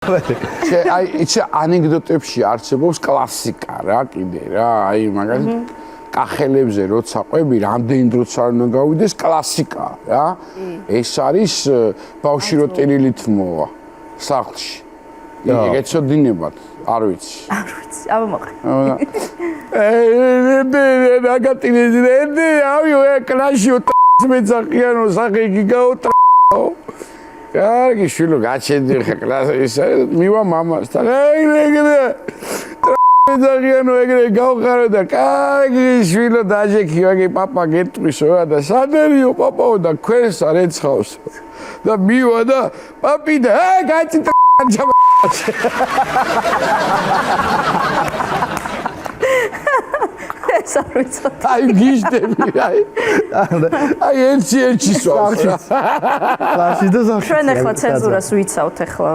აი იცი ანეკდოტებში არსებობს კლასიკა რა კიდე რა აი მაგალითად კახელებზე როცა ყვები რამდენი დროც არ უნდა გავიდეს კლასიკა რა ეს არის ბავში რო ტირილით მოვა სახლში ეგეცოდინებათ არ ვიცი აბა მოყრე ნაგატინეზე ავი კლასში მეცახიანო სახე გიგაო კარგი შვილო გაჩენდი ხა კლასში მივა მამასთან ეგრე მეცახიანო ეგრე გავხარო და კარგი შვილო დაჟექი ვაგე პაპა გეტყვისო და სადერიო პაპაო და ქვენს არ ეცხავს და მივა და პაპი და გაჩი აი გიშდები აი ერთი სვავს რა კლასში და ზავში ჩვენ ახლა ცენზურას ვიცავთ ახლა